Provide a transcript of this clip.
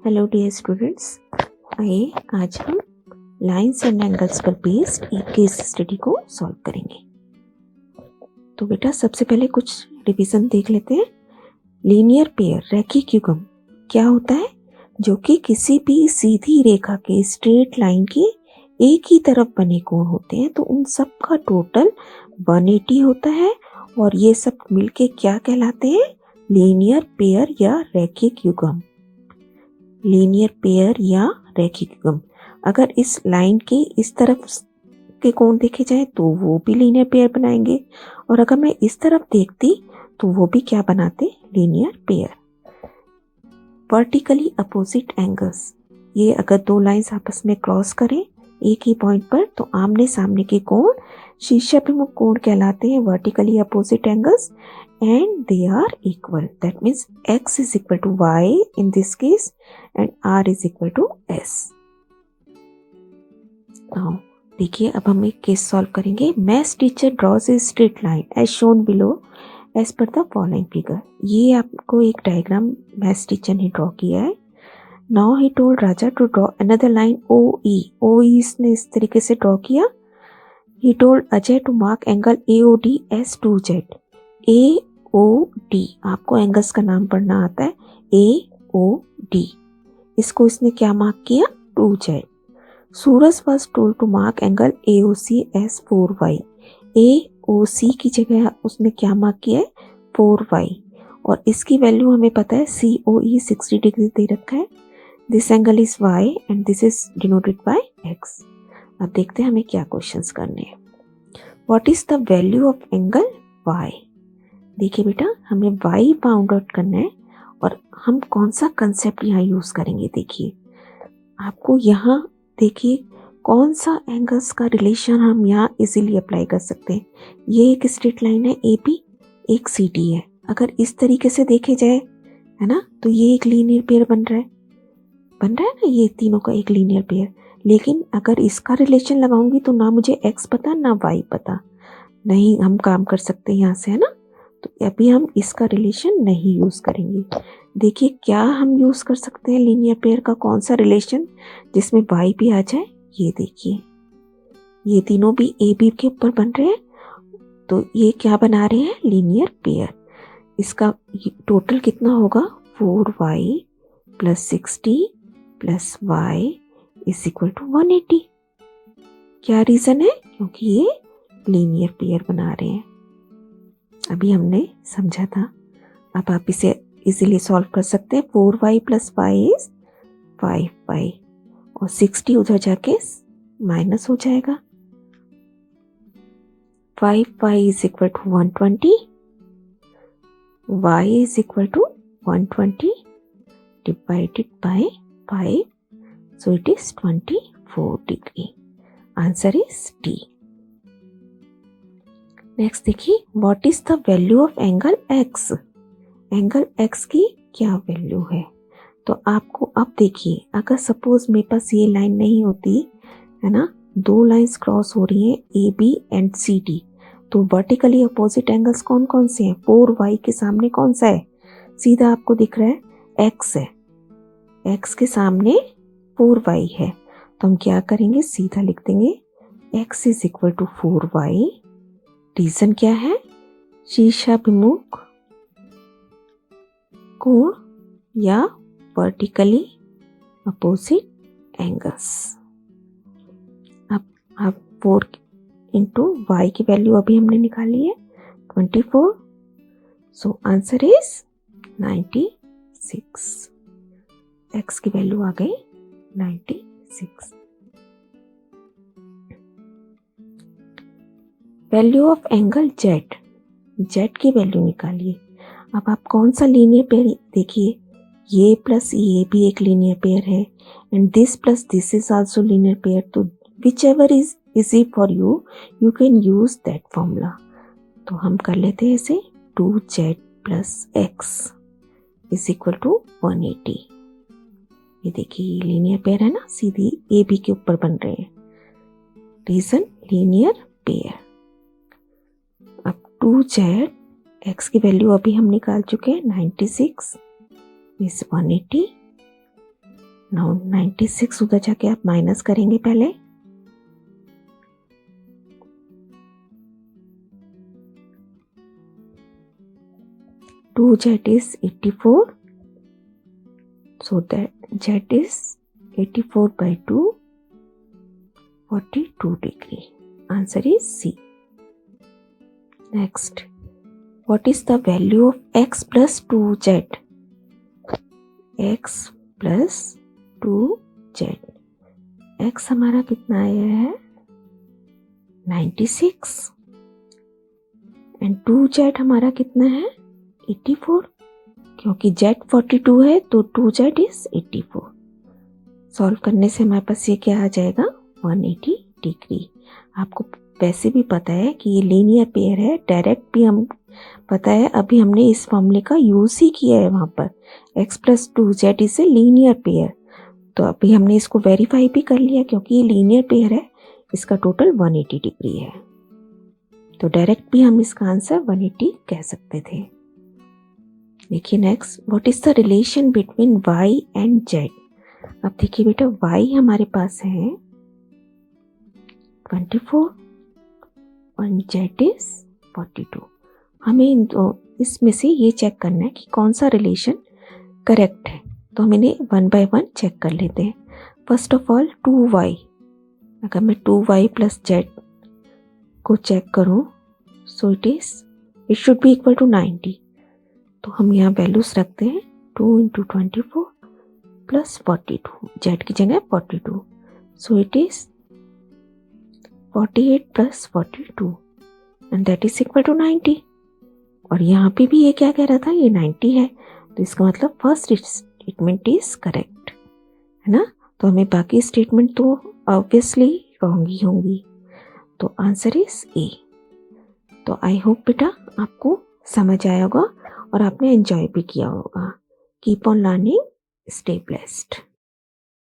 Hello dear students, आइए आज हम लाइंस एंड एंगल्स पर बेस्ड एक केस स्टडी को सॉल्व करेंगे। तो बेटा सबसे पहले कुछ रिवीजन देख लेते हैं। लीनियर पेयर रैखिक युग्म क्या होता है? जो कि किसी भी सीधी रेखा के स्ट्रेट लाइन के एक ही तरफ बने कोण होते हैं, तो उन सब का टोटल 180 होता है और ये सब मिलके क्या कहलाते हैं? लीनियर पेयर या रैखिक युग्म। लीनियर पेयर या रैखिक युग्म। अगर इस लाइन के इस तरफ के कोण देखे जाए तो वो भी लीनियर पेयर बनाएंगे, और अगर मैं इस तरफ देखती तो वो भी क्या बनाते? Linear pair. Vertically opposite angles, ये अगर दो लाइंस आपस में क्रॉस करें एक ही पॉइंट पर तो आमने सामने के कोण शीर्षाभिमुख कोण कहलाते हैं, vertically opposite angles, and they are equal. That means x is equal to y in this case and r is equal to s. Now देखिए अब हम एक केस सॉल्व करेंगे। Maths teacher draws a straight line as shown below as per the following figure. ये आपको एक diagram maths teacher ने draw किया है। Now he told Raja to draw another line O E इसने इस तरीके से ड्रॉ किया। He told Ajay to mark angle AOD as 2z। AOD आपको एंगल्स का नाम पढ़ना आता है। AOD इसको इसने क्या मार्क किया? 2z। Suraj was told to mark angle AOC as 4y। AOC की जगह उसने क्या मार्क किया है? 4y। और इसकी वैल्यू हमें पता है COE 60 डिग्री दे रखा है। This angle is y and this is denoted by x। अब देखते हैं हमें क्या क्वेश्चंस करने हैं। What is the value of angle y? देखिए बेटा हमें y फाउंड आउट करना है और हम कौन सा कंसेप्ट यहाँ यूज करेंगे। देखिए आपको यहाँ देखिए कौन सा एंगल्स का रिलेशन हम यहाँ इजीली अप्लाई कर सकते हैं। ये एक स्ट्रेट लाइन है AB, एक CD है। अगर इस तरीके से देखे जाए है ना, तो ये एक लीनियर पेयर बन रहा है ना, ये तीनों का एक लीनियर पेयर। लेकिन अगर इसका रिलेशन लगाऊंगी तो ना मुझे x पता ना y पता, नहीं हम काम कर सकते यहाँ से, है ना। तो अभी हम इसका रिलेशन नहीं यूज करेंगे। देखिए क्या हम यूज कर सकते हैं लीनियर पेयर का कौन सा रिलेशन जिसमें y भी आ जाए। ये देखिए ये तीनों भी AB के ऊपर बन रहे हैं, तो ये क्या बना रहे हैं? Linear pair. इसका टोटल कितना होगा? 4y plus 60 plus y is equal to 180। क्या रीजन है? क्योंकि ये लीनियर पेयर बना रहे हैं। अभी हमने समझा था, अब आप इसे इजीली सॉल्व कर सकते हैं। 4y plus y is 5y और 60 उधर जाके माइनस हो जाएगा। 5y is equal to 120, y is equal to 120 divided by 5, so it is 24 degree. Answer is D. Next देखिए what is the value of angle x? Angle x की क्या value है? तो आपको अब देखिए अगर सपोज मेरे पास ये लाइन नहीं होती है ना, दो लाइंस क्रॉस हो रही हैं AB एंड CD, तो वर्टिकली अपोजिट एंगल्स कौन कौन से हैं? 4y के सामने कौन सा है? सीधा आपको दिख रहा है x है, x के सामने 4y है, तो हम क्या करेंगे? सीधा लिख देंगे x is equal to 4y। Reason क्या है? शीर्षाभिमुख कोण या वर्टिकली अपोजिट एंगल्स। अब 4 इंटू y की वैल्यू अभी हमने निकाली है 24, सो आंसर इज 96। x की वैल्यू आ गई 96। वैल्यू ऑफ एंगल z की वैल्यू निकालिए। अब आप कौन सा लीनियर पेयर? देखिए ये प्लस ये भी एक लीनियर पेयर है and this plus this is also linear pair, तो whichever is easy for you can use that formula. तो हम कर लेते हैं इसे 2z plus x is equal to 180। ये देखिए लीनियर पेयर है ना, सीधी AB के ऊपर बन रहे हैं। Reason linear pair. अब 2z x की वैल्यू अभी हम निकाल चुके हैं 96 इज 180 नाउ 96 उधर जाके आप माइनस करेंगे पहले, two Z is 84, so that z is 84 by 2, 42 degree. Answer is C. Next, what is the value of x plus 2z? x plus 2z. x हमारा कितना आया है 96 एंड 2z हमारा कितना है 84, क्योंकि z 42 है तो 2z इज 84। सॉल्व करने से हमारे पास ये क्या आ जाएगा 180 डिग्री। आपको वैसे भी पता है कि ये लीनियर पेयर है, डायरेक्ट भी हम पता है, अभी हमने इस फॉर्मूले का यूज ही किया है वहाँ पर, x plus 2z is a linear pair. तो अभी हमने इसको वेरीफाई भी कर लिया क्योंकि ये लीनियर पेयर है, इसका टोटल 180 डिग्री है। तो डायरेक्ट भी हम इसका आंसर 180 कह सकते थे। देखिए next, what is the relation between y and z? अब देखिए बेटा y हमारे पास है 24 और z इज 42। हमें इसमें से ये चेक करना है कि कौन सा रिलेशन करेक्ट है, तो हम इन्हें वन बाय वन चेक कर लेते हैं। फर्स्ट ऑफ ऑल 2y, अगर मैं 2y प्लस z को चेक करूं so it should be equal to 90। तो हम यहाँ वैल्यूज रखते हैं 2 इंटू 24 प्लस 42, z की जगह 42, so it is 48 plus 42 and that is equal to 90। और यहाँ पे भी ये क्या कह रहा था, ये 90 है, तो इसका मतलब फर्स्ट स्टेटमेंट इज करेक्ट है ना। तो हमें बाकी स्टेटमेंट तो ऑब्वियसली रॉन्ग ही होंगी, तो आंसर इज ए। तो आई होप बेटा आपको समझ आया होगा और आपने एंजॉय भी किया होगा। Keep on learning, stay blessed.